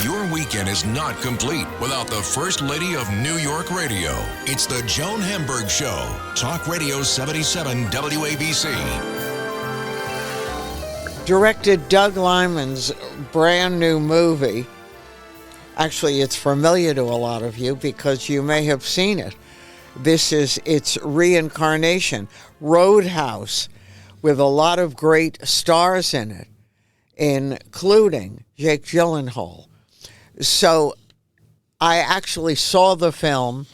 Your weekend is not complete without the First Lady of New York Radio. It's the Joan Hamburg Show. Talk Radio 77 WABC. Directed Doug Liman's brand new movie. Actually, it's familiar to a lot of you because you may have seen it. This is its reincarnation, Roadhouse, with a lot of great stars in it, including Jake Gyllenhaal. So I actually saw the film,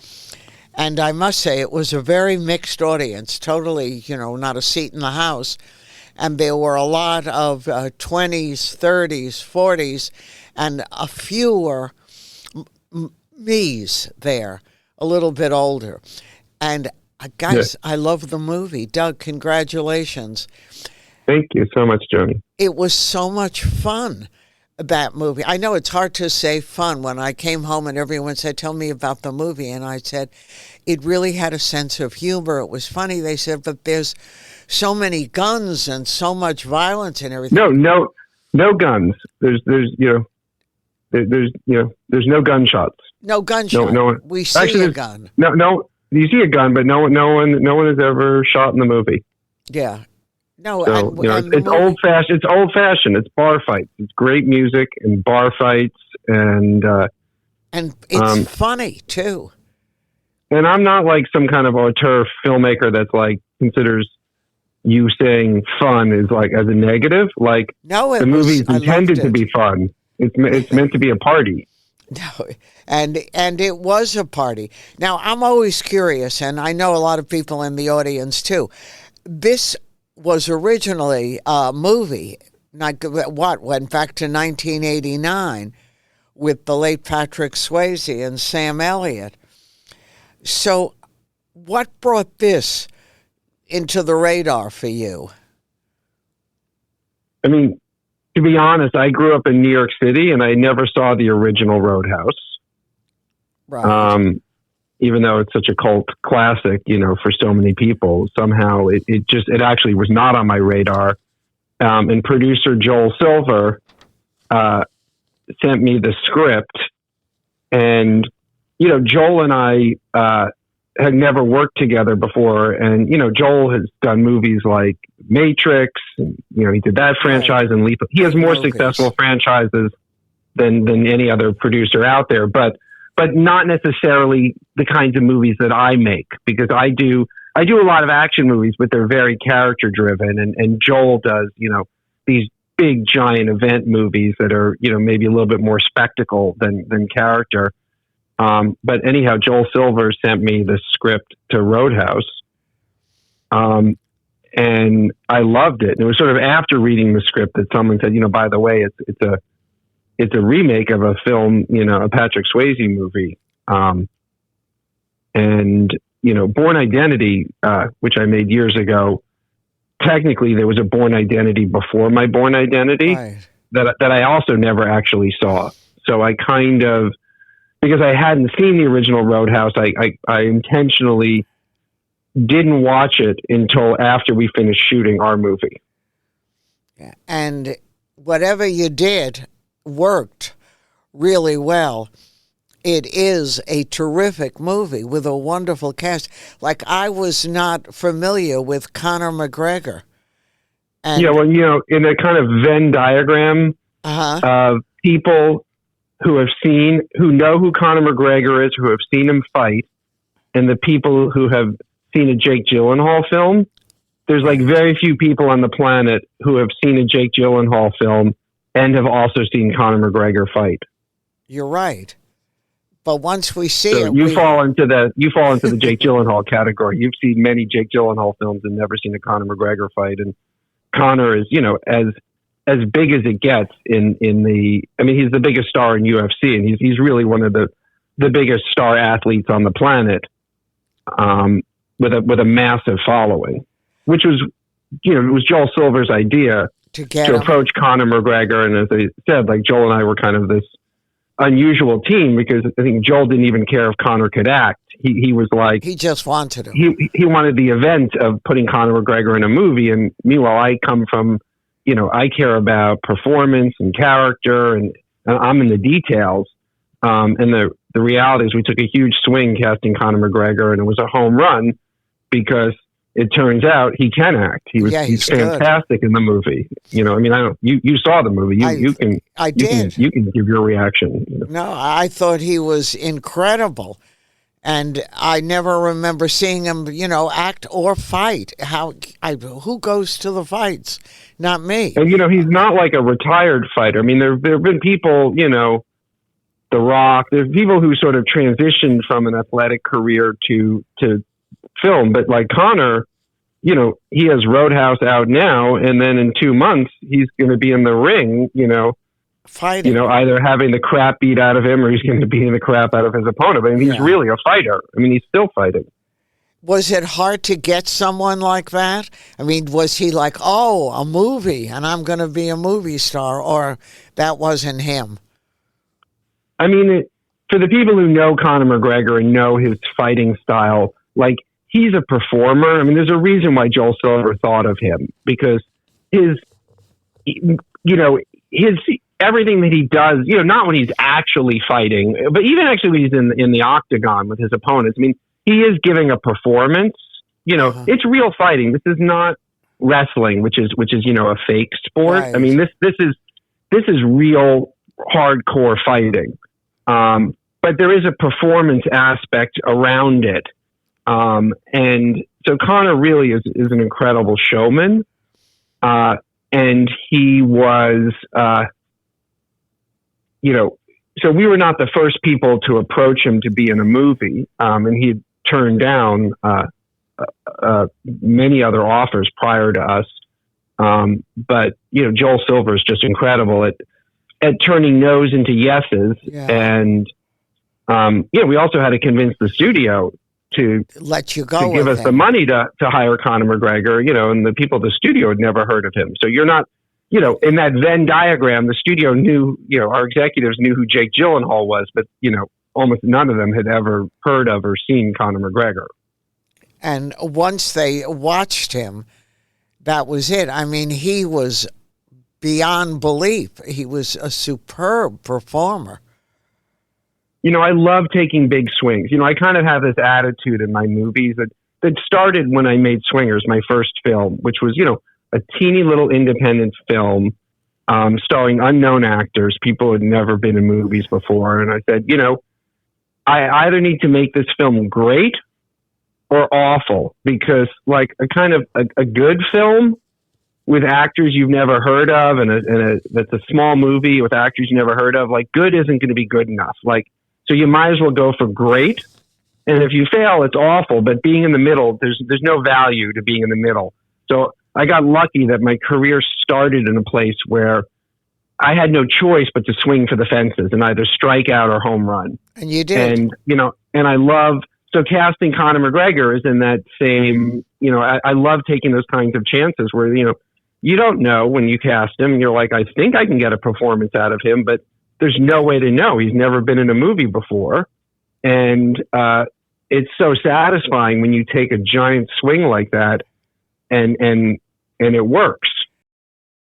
and I must say it was a very mixed audience, totally, not a seat in the house. And there were a lot of 20s, 30s, 40s, and a fewer me's there, a little bit older. And guys, I love the movie. Doug, congratulations. Thank you so much, Joan. It was so much fun, that movie. I know it's hard to say fun. When I came home and everyone said, tell me about the movie, and I said, it really had a sense of humor. It was funny. They said, but there's so many guns and so much violence and everything. No guns. There's no gunshots. No gunshot. No one. We see a gun. No. You see a gun, but no one has ever shot in the movie. Yeah. No. So, it's old fashioned. It's old fashioned. It's bar fights. It's great music and bar fights, and it's funny too. And I'm not like some kind of auteur filmmaker that's like considers you saying fun is like as a negative. Like, no, the movie's intended to be fun. It's meant to be a party. No, and it was a party. Now, I'm always curious, and I know a lot of people in the audience too. This was originally a movie, went back to 1989 with the late Patrick Swayze and Sam Elliott. So what brought this into the radar for you? I mean, to be honest, I grew up in New York City and I never saw the original Roadhouse. Right. Even though it's such a cult classic, for so many people, somehow it actually was not on my radar. And producer Joel Silver sent me the script, and Joel and I had never worked together before, and Joel has done movies like Matrix, and he did that franchise, and Lethal. He has more successful franchises than any other producer out there, but not necessarily the kinds of movies that I make, because I do a lot of action movies, but they're very character driven, and Joel does these big giant event movies that are maybe a little bit more spectacle than character. But anyhow, Joel Silver sent me the script to Roadhouse, and I loved it. And it was sort of after reading the script that someone said, by the way, it's a remake of a film, a Patrick Swayze movie. And Born Identity, which I made years ago, technically there was a Born Identity before my Born Identity, right, that I also never actually saw. So I kind of, because I hadn't seen the original Roadhouse, I intentionally didn't watch it until after we finished shooting our movie. And whatever you did worked really well. It is a terrific movie with a wonderful cast. Like, I was not familiar with Conor McGregor. And in a kind of Venn diagram of people who know who Conor McGregor is, who have seen him fight, and the people who have seen a Jake Gyllenhaal film, there's like very few people on the planet who have seen a Jake Gyllenhaal film and have also seen Conor McGregor fight. You're right. But once we see it, you fall into the Jake Gyllenhaal category. You've seen many Jake Gyllenhaal films and never seen a Conor McGregor fight. And Conor is, as big as it gets he's the biggest star in UFC, and he's really one of the biggest star athletes on the planet, with a massive following, which was, it was Joel Silver's idea to approach Conor McGregor. And as I said, like, Joel and I were kind of this unusual team, because I think Joel didn't even care if Conor could act. He was like, he just wanted him. He wanted the event of putting Conor McGregor in a movie. And meanwhile, I come from, I care about performance and character, and I'm in the details. And the reality is we took a huge swing casting Conor McGregor, and it was a home run because it turns out he can act. He's fantastic in the movie. You know, I mean, you saw the movie. I did. You can give your reaction. You know? No, I thought he was incredible. And I never remember seeing him, act or fight. Who goes to the fights? Not me. And, he's not like a retired fighter. I mean, there have been people, The Rock, there's people who sort of transitioned from an athletic career to film. But like Conor, he has Roadhouse out now. And then in 2 months, he's going to be in the ring, fighting. Either having the crap beat out of him or he's going to be beating the crap out of his opponent. But he's really a fighter. I mean, he's still fighting. Was it hard to get someone like that? I mean, was he like, oh, a movie and I'm going to be a movie star, or that wasn't him? I mean, for the people who know Conor McGregor and know his fighting style, like, he's a performer. I mean, there's a reason why Joel Silver thought of him, because his everything that he does, not when he's actually fighting, but even actually when he's in the octagon with his opponents. I mean, he is giving a performance. It's real fighting. This is not wrestling, which is a fake sport. Right. I mean, this is real hardcore fighting. But there is a performance aspect around it. And so Conor really is an incredible showman. And he was, so we were not the first people to approach him to be in a movie. And he had turned down many other offers prior to us. But, Joel Silver is just incredible at turning no's into yeses. Yeah. And, we also had to convince the studio to let you go, to give us the money to hire Conor McGregor, and the people at the studio had never heard of him. So you're not, in that Venn diagram, the studio knew, our executives knew who Jake Gyllenhaal was, but, almost none of them had ever heard of or seen Conor McGregor. And once they watched him, that was it. I mean, he was beyond belief. He was a superb performer. I love taking big swings. I kind of have this attitude in my movies that started when I made Swingers, my first film, which was, a teeny little independent film starring unknown actors, people who had never been in movies before. And I said, I either need to make this film great or awful, because like a good film with actors you've never heard of and that's a small movie with actors you never heard of, like, good isn't going to be good enough. Like, so you might as well go for great. And if you fail, it's awful. But being in the middle, there's no value to being in the middle. So I got lucky that my career started in a place where I had no choice but to swing for the fences and either strike out or home run. And you did. And, and I love, so casting Conor McGregor is in that same, I love taking those kinds of chances where, you don't know when you cast him. You're like, I think I can get a performance out of him, but there's no way to know. He's never been in a movie before. And it's so satisfying when you take a giant swing like that and it works.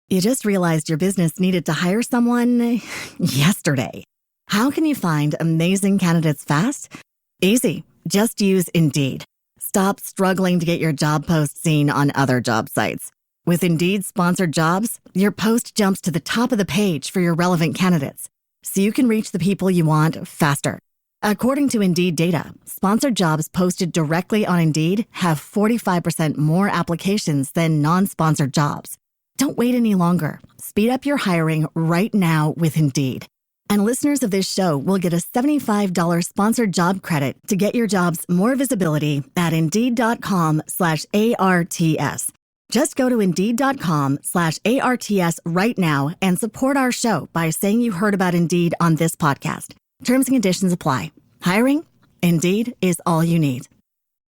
You just realized your business needed to hire someone yesterday. How can you find amazing candidates fast? Easy. Just use Indeed. Stop struggling to get your job post seen on other job sites. With Indeed sponsored jobs, your post jumps to the top of the page for your relevant candidates, so you can reach the people you want faster. According to Indeed data, sponsored jobs posted directly on Indeed have 45% more applications than non-sponsored jobs. Don't wait any longer. Speed up your hiring right now with Indeed. And listeners of this show will get a $75 sponsored job credit to get your jobs more visibility at Indeed.com/ARTS. Just go to Indeed.com/ARTS right now and support our show by saying you heard about Indeed on this podcast. Terms and conditions apply. Hiring? Indeed is all you need.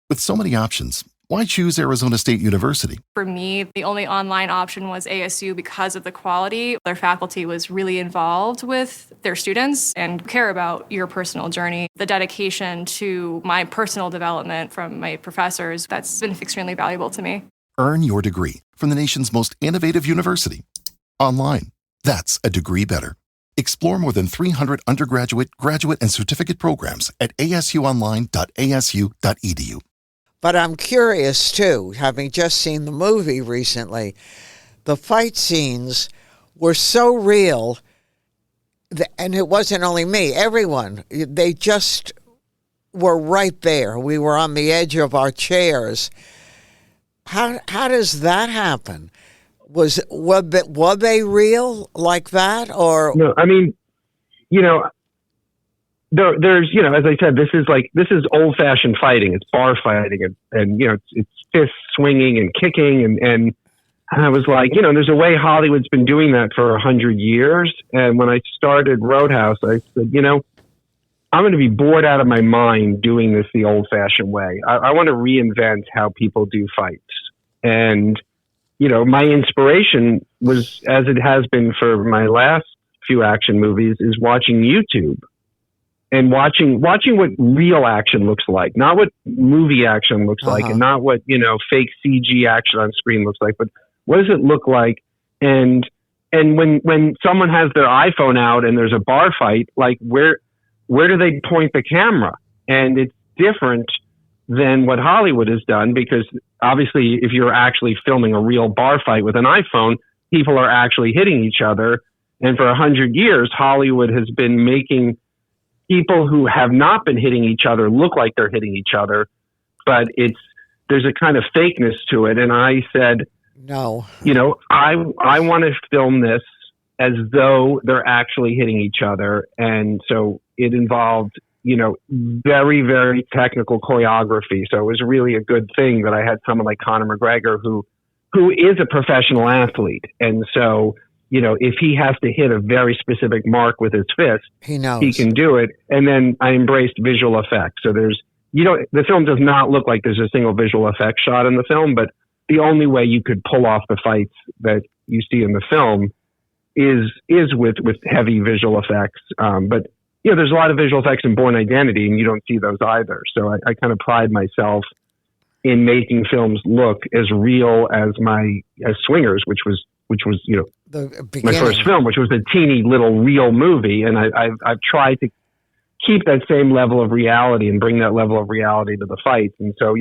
With so many options, why choose Arizona State University? For me, the only online option was ASU because of the quality. Their faculty was really involved with their students and care about your personal journey. The dedication to my personal development from my professors, that's been extremely valuable to me. Earn your degree from the nation's most innovative university. Online. That's a degree better. Explore more than 300 undergraduate, graduate, and certificate programs at asuonline.asu.edu. But I'm curious, too, having just seen the movie recently, the fight scenes were so real, and it wasn't only me, everyone. They just were right there. We were on the edge of our chairs. How does that happen? Were they real like that, or no? I mean, there's as I said, this is old fashioned fighting. It's bar fighting, and it's fist swinging and kicking, and I was like, there's a way Hollywood's been doing that for 100 years. And when I started Roadhouse, I said, I'm going to be bored out of my mind doing this the old fashioned way. I want to reinvent how people do fights. And, my inspiration was, as it has been for my last few action movies, is watching YouTube and watching what real action looks like, not what movie action looks like, and not what, fake CG action on screen looks like, but what does it look like? And when someone has their iPhone out and there's a bar fight, like where do they point the camera? And it's different than what Hollywood has done, because obviously if you're actually filming a real bar fight with an iPhone, people are actually hitting each other. And for 100 years, Hollywood has been making people who have not been hitting each other look like they're hitting each other, but there's a kind of fakeness to it. And I said, no, I want to film this as though they're actually hitting each other. And so it involved, very, very technical choreography. So it was really a good thing that I had someone like Conor McGregor, who is a professional athlete. And so, if he has to hit a very specific mark with his fist, he knows he can do it. And then I embraced visual effects. So the film does not look like there's a single visual effects shot in the film, but the only way you could pull off the fights that you see in the film is with heavy visual effects. But there's a lot of visual effects in Born Identity, and you don't see those either. So I kind of pride myself in making films look as real as Swingers, which was my first film, which was a teeny little real movie. And I've tried to keep that same level of reality and bring that level of reality to the fights. And so,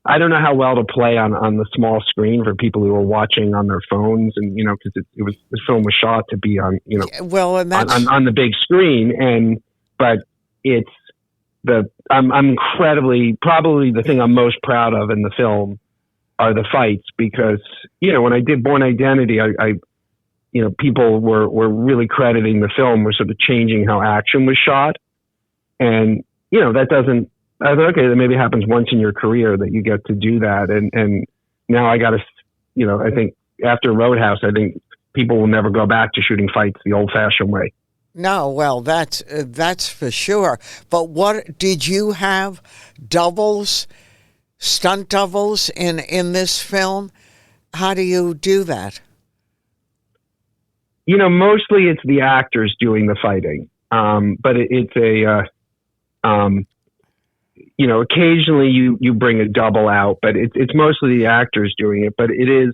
I don't know how well to play on the small screen for people who are watching on their phones, and because the film was shot to be on on the big screen, but it's I'm incredibly, probably the thing I'm most proud of in the film are the fights, because when I did Born Identity, I people were really crediting the film with sort of changing how action was shot, and that doesn't. I thought, okay, that maybe happens once in your career that you get to do that. And now I got to, I think after Roadhouse, I think people will never go back to shooting fights the old fashioned way. No, well, that's for sure. But what did you have stunt doubles in this film? How do you do that? Mostly it's the actors doing the fighting. But it's occasionally you bring a double out, but it's mostly the actors doing it. But it is,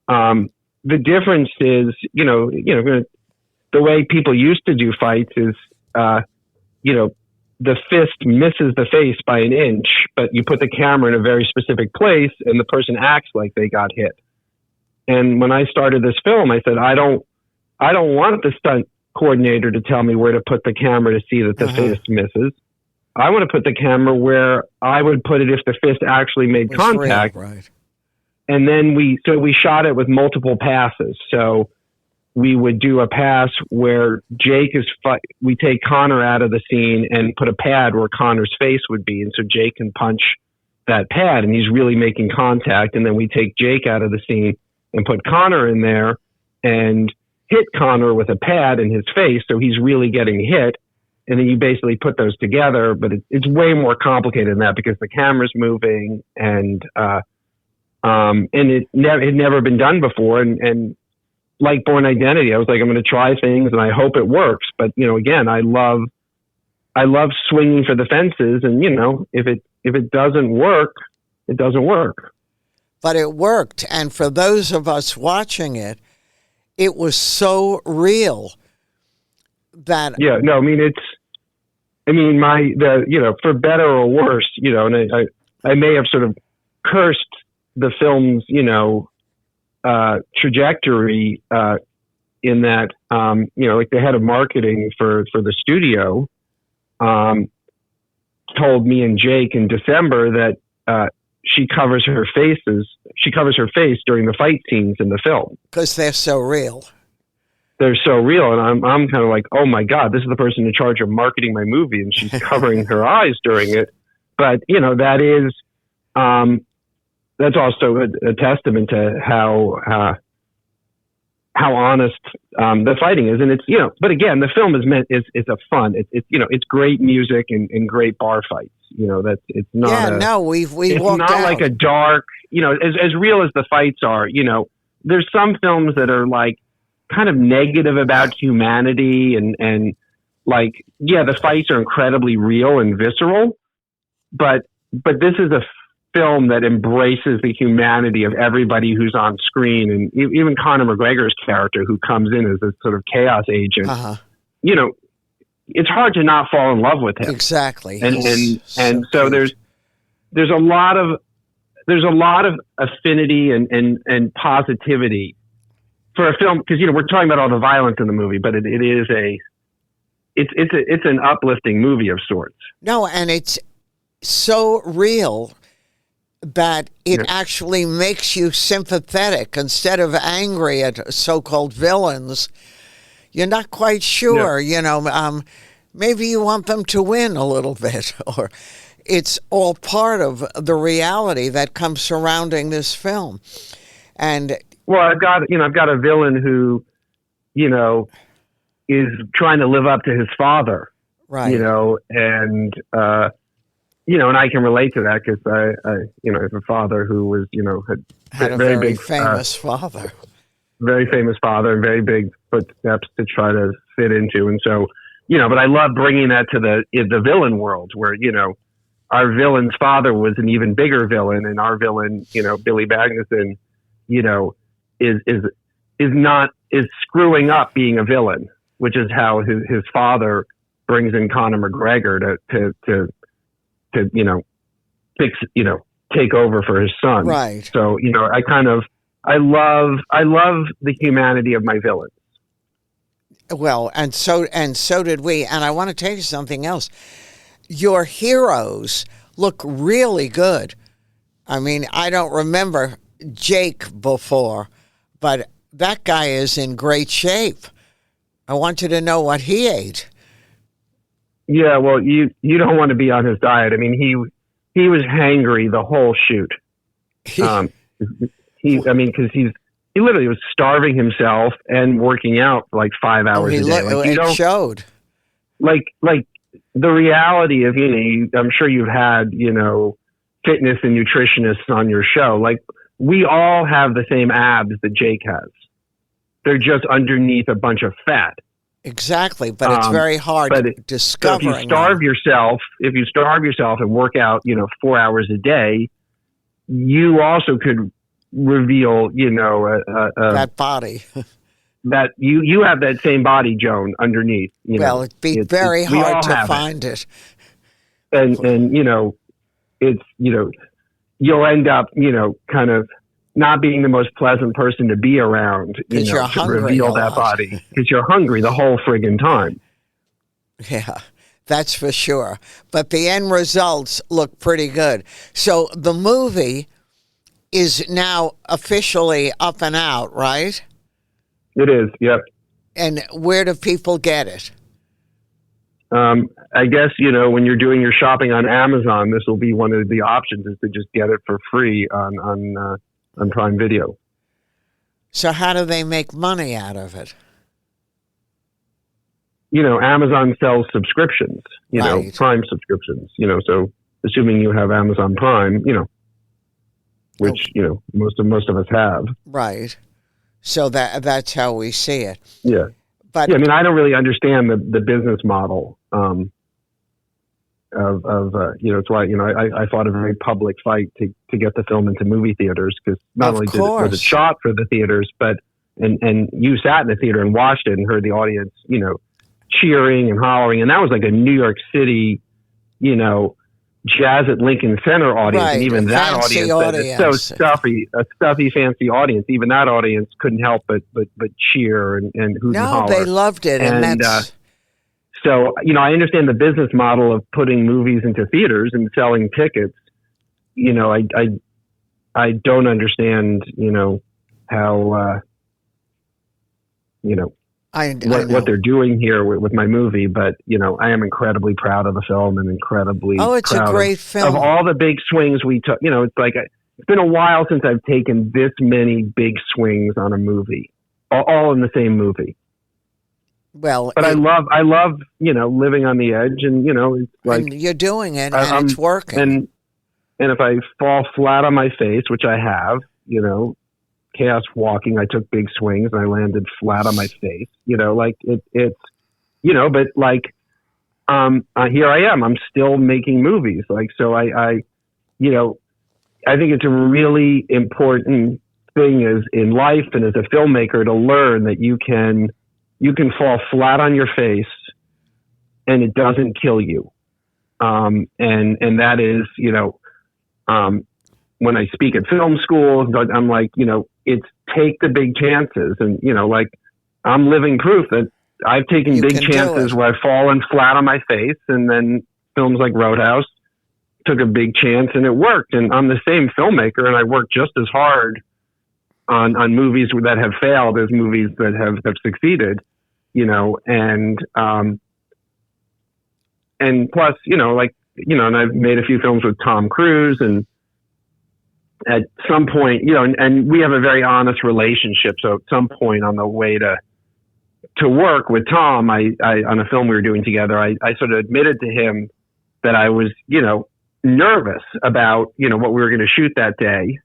the difference is, the way people used to do fights is, the fist misses the face by an inch, but you put the camera in a very specific place and the person acts like they got hit. And when I started this film, I said, I don't want the stunt coordinator to tell me where to put the camera to see that the fist misses. I want to put the camera where I would put it if the fist actually made contact. Real, right. And then we shot it with multiple passes. So we would do a pass where we take Conor out of the scene and put a pad where Conor's face would be. And so Jake can punch that pad and he's really making contact. And then we take Jake out of the scene and put Conor in there and hit Conor with a pad in his face. So he's really getting hit. And then you basically put those together, but it's way more complicated than that because the camera's moving and it had never been done before. And like Born Identity, I was like, I'm going to try things and I hope it works. But, again, I love swinging for the fences. And, if it doesn't work, it doesn't work. But it worked. And for those of us watching it, it was so real. Yeah, no, I mean, for better or worse, and I may have sort of cursed the film's, trajectory, in that, like the head of marketing for the studio, told me and Jake in December that, she covers her face during the fight scenes in the film. Because they're so real. They're so real. And I'm kind of like, oh my God, this is the person in charge of marketing my movie, and she's covering her eyes during it. But, that is, that's also a testament to how honest, the fighting is. And it's, but again, the film is a fun, it's great music and great bar fights. It's not. We've it's walked not out. like a dark, as real as the fights are, there's some films that are like kind of negative about humanity and like, the fights are incredibly real and visceral, but this is a film that embraces the humanity of everybody who's on screen, and even Conor McGregor's character, who comes in as a sort of chaos agent. It's hard to not fall in love with him. Exactly. And so there's a lot of affinity and positivity for a film, because we're talking about all the violence in the movie, but it's an uplifting movie of sorts. No, and it's so real that it actually makes you sympathetic instead of angry at so-called villains. You're not quite sure, maybe you want them to win a little bit, or it's all part of the reality that comes surrounding this film. And well, I've got a villain who, is trying to live up to his father, right? And I can relate to that because I have a father who was, had a very big famous father. Very famous father, and very big footsteps to try to fit into. And so, but I love bringing that to the villain world where, our villain's father was an even bigger villain, and our villain, Billy Magnuson, is screwing up being a villain, which is how his father brings in Conor McGregor to fix, take over for his son. Right. So, I love the humanity of my villains. Well, and so did we. And I want to tell you something else. Your heroes look really good. I mean, I don't remember Jake before, but that guy is in great shape. I want you to know what he ate. Yeah, well, you don't want to be on his diet. I mean, he was hangry the whole shoot. Because he literally was starving himself and working out for like 5 hours a day. It showed. Like the reality of, I'm sure you've had, fitness and nutritionists on your show. Like, we all have the same abs that Jake has. They're just underneath a bunch of fat. Exactly, but it's very hard discovering. So if you starve yourself and work out, 4 hours a day, you also could reveal, that body. That you have that same body, Joan, underneath. Well, it'd be very hard to find it. And it's, you'll end up, kind of not being the most pleasant person to be around, to reveal that body, because you're hungry the whole friggin' time. Yeah, that's for sure. But the end results look pretty good. So the movie is now officially up and out, right? It is, yep. And where do people get it? I guess, when you're doing your shopping on Amazon, this will be one of the options, is to just get it for free on Prime Video. So how do they make money out of it? Amazon sells subscriptions, right. Prime subscriptions, so assuming you have Amazon Prime, which, most of us have. Right. So that's how we see it. Yeah. But I don't really understand the business model it's why, I fought a very public fight to get the film into movie theaters, because not only was it shot for the theaters, but and you sat in the theater and watched it and heard the audience, cheering and hollering. And that was like a New York City, you know, Jazz at Lincoln Center audience. Right, and even that audience is so stuffy, a stuffy, fancy audience. Even that audience couldn't help but cheer and hoot and holler. They loved it. And that's... So, you know, I understand the business model of putting movies into theaters and selling tickets. You know, I don't understand, you know, how, you know, what they're doing here with my movie, but you know, I am incredibly proud of the film and incredibly it's proud a great film. Of all the big swings we took. You know, it's like it's been a while since I've taken this many big swings on a movie, all in the same movie. Well, but I love, you know, living on the edge, and you know, it's like and you're doing it, and it's working. And if I fall flat on my face, which I have, you know. Chaos walking, I took big swings and I landed flat on my face, you know, like it's, you know, but like, here I am, I'm still making movies. Like, so I, you know, I think it's a really important thing is in life and as a filmmaker to learn that you can fall flat on your face and it doesn't kill you. And that is, you know, when I speak at film schools, I'm like, you know, it's take the big chances. And, you know, like I'm living proof that I've taken big chances where I've fallen flat on my face. And then films like Roadhouse took a big chance and it worked. And I'm the same filmmaker and I work just as hard on movies that have failed as movies that have succeeded, you know, and plus, you know, like, you know, and I've made a few films with Tom Cruise and, at some point, you know, and we have a very honest relationship. So at some point on the way to work with Tom, I on a film we were doing together, I sort of admitted to him that I was, you know, nervous about, you know, what we were going to shoot that day.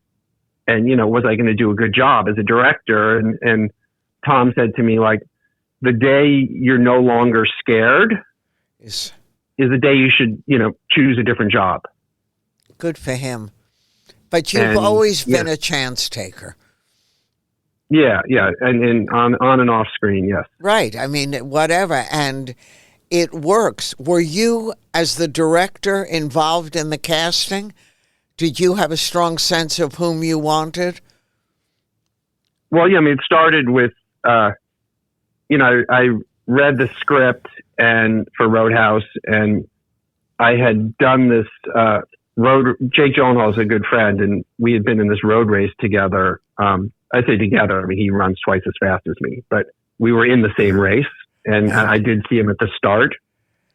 And, you know, was I going to do a good job as a director? And Tom said to me, like, the day you're no longer scared is the day you should, you know, choose a different job. Good for him. But you've always been a chance taker. Yeah, and on and off screen, yes. Right. I mean, whatever, and it works. Were you, as the director, involved in the casting? Did you have a strong sense of whom you wanted? Well, yeah. I mean, it started with, you know, I read the script and for Roadhouse, and I had done this. Jake Gyllenhaal is a good friend, and we had been in this road race together. I say together, I mean, he runs twice as fast as me, but we were in the same race, and I did see him at the start.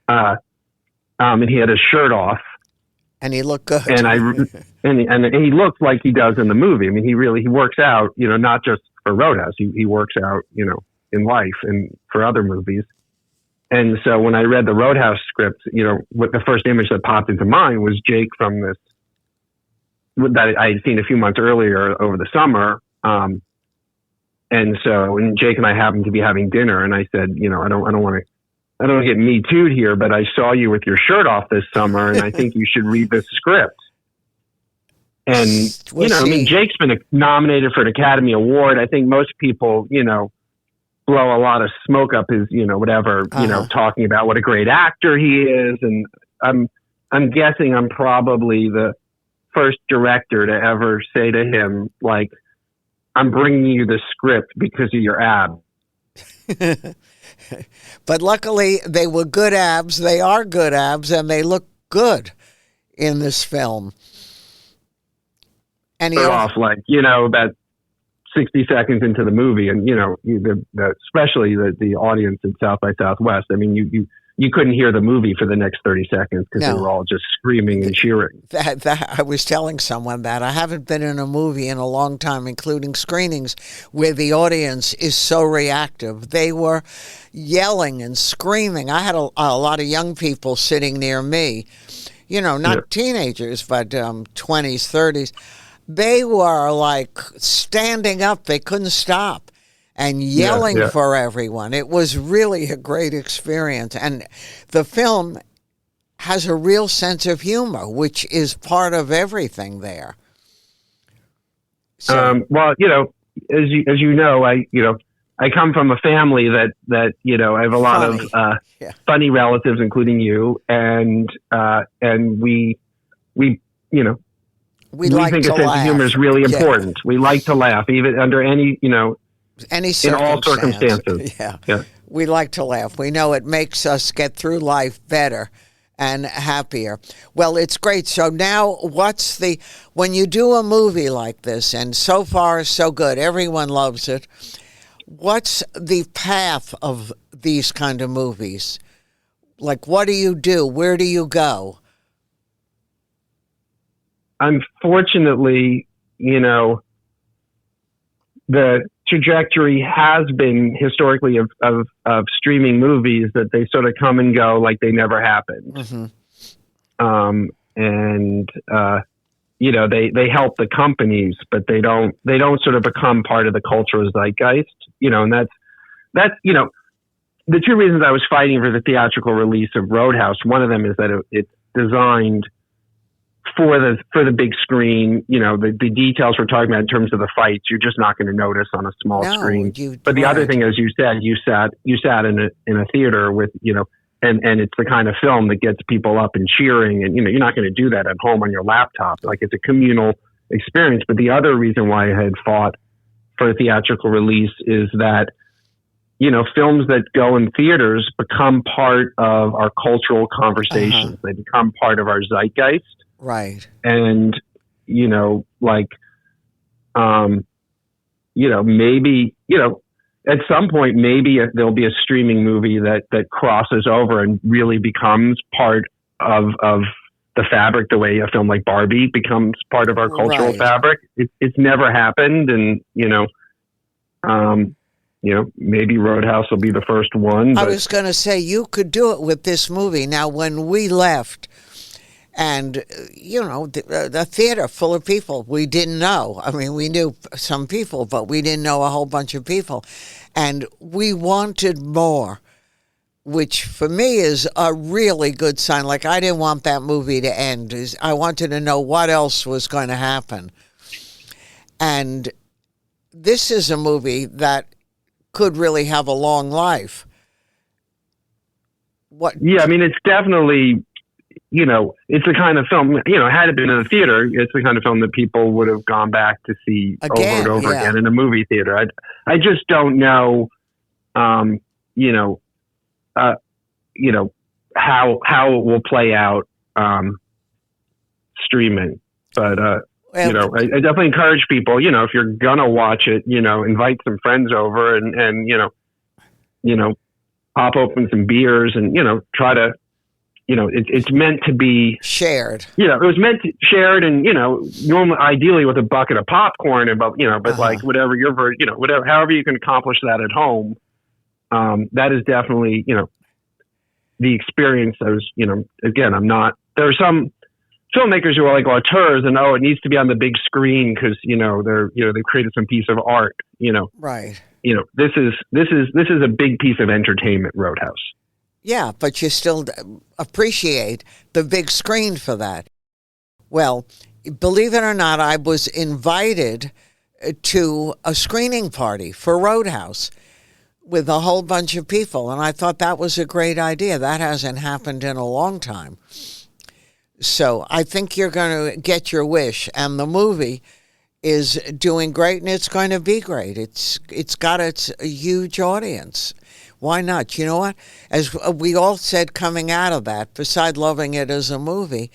And he had his shirt off. And he looked good. And and he looked like he does in the movie. I mean, he works out, you know, not just for Roadhouse. He works out, you know, in life and for other movies. And so when I read the Roadhouse script, you know, what the first image that popped into mind was Jake from this that I had seen a few months earlier over the summer. And Jake and I happened to be having dinner, and I said, you know, I don't want to get me too'd here, but I saw you with your shirt off this summer, and I think you should read this script. And you know, I mean, Jake's been nominated for an Academy Award. I think most people, you know, blow a lot of smoke up his, you know, whatever, you know, talking about what a great actor he is. And I'm guessing I'm probably the first director to ever say to him, like, I'm bringing you the script because of your abs. But luckily they were good abs. They are good abs, and they look good in this film. And off, like, you know, about 60 seconds into the movie, and you know, especially the audience in South by Southwest. I mean, you couldn't hear the movie for the next 30 seconds because they were all just screaming and cheering. That I was telling someone that I haven't been in a movie in a long time, including screenings, where the audience is so reactive. They were yelling and screaming. I had a lot of young people sitting near me, you know, not teenagers, but 20s, 30s. They were like standing up. They couldn't stop and yelling for everyone. It was really a great experience. And the film has a real sense of humor, which is part of everything there. So, well, you know, as you know, I come from a family that I have a lot of funny relatives, including you, and we like think to a sense laugh. of humor is really important. We like to laugh, even under any circumstance. In all circumstances. Yeah. We like to laugh. We know it makes us get through life better and happier. Well, it's great. So now when you do a movie like this, and so far so good, everyone loves it, what's the path of these kind of movies? Like, what do you do? Where do you go? Unfortunately, the trajectory has been historically of streaming movies that they sort of come and go like they never happened. Mm-hmm. They help the companies, but they don't sort of become part of the cultural zeitgeist, and that's the two reasons I was fighting for the theatrical release of Roadhouse. One of them is that it's designed for the big screen. The details we're talking about in terms of the fights, you're just not going to notice on a small screen. But the other thing, as you said, you sat in a theater with, and it's the kind of film that gets people up and cheering, and you're not going to do that at home on your laptop. Like, it's a communal experience. But the other reason why I had fought for a theatrical release is that films that go in theaters become part of our cultural conversations. They become part of our zeitgeist. Right. And, maybe, at some point, maybe there'll be a streaming movie that crosses over and really becomes part of the fabric, the way a film like Barbie becomes part of our cultural fabric. It's never happened. And, maybe Roadhouse will be the first one. I was going to say, you could do it with this movie. Now, when we left, and, the theater full of people we didn't know. I mean, we knew some people, but we didn't know a whole bunch of people. And we wanted more, which for me is a really good sign. Like, I didn't want that movie to end. I wanted to know what else was going to happen. And this is a movie that could really have a long life. Yeah, I mean, it's definitely... it's the kind of film, had it been in a theater, it's the kind of film that people would have gone back to see over and over again in a movie theater. I just don't know, how it will play out, streaming. But, I definitely encourage people, if you're gonna watch it, invite some friends over and pop open some beers and, try to, it's meant to be shared. It was meant to shared, and normally, ideally with a bucket of popcorn, but like whatever your whatever, however you can accomplish that at home, that is definitely the experience. I was again, I'm not. There are some filmmakers who are like auteurs, and it needs to be on the big screen because they've created some piece of art. Right. This is a big piece of entertainment. Roadhouse. Yeah, but you still appreciate the big screen for that. Well, believe it or not, I was invited to a screening party for Roadhouse with a whole bunch of people, and I thought that was a great idea. That hasn't happened in a long time. So I think you're going to get your wish, and the movie is doing great, and it's going to be great. It's got its huge audience. Why not? You know what? As we all said coming out of that, besides loving it as a movie,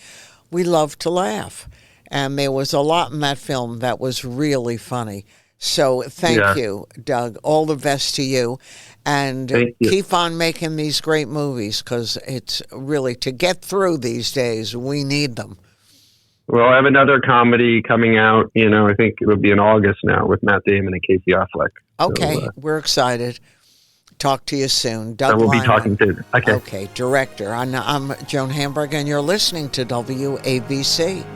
we love to laugh. And there was a lot in that film that was really funny. So thank you, Doug. All the best to you. And keep on making these great movies, because it's really, to get through these days, we need them. Well, I have another comedy coming out, I think it'll be in August now, with Matt Damon and Casey Affleck. Okay, so, we're excited. Talk to you soon. Doug Lyman. Be talking to. Okay, director. I'm Joan Hamburg, and you're listening to WABC.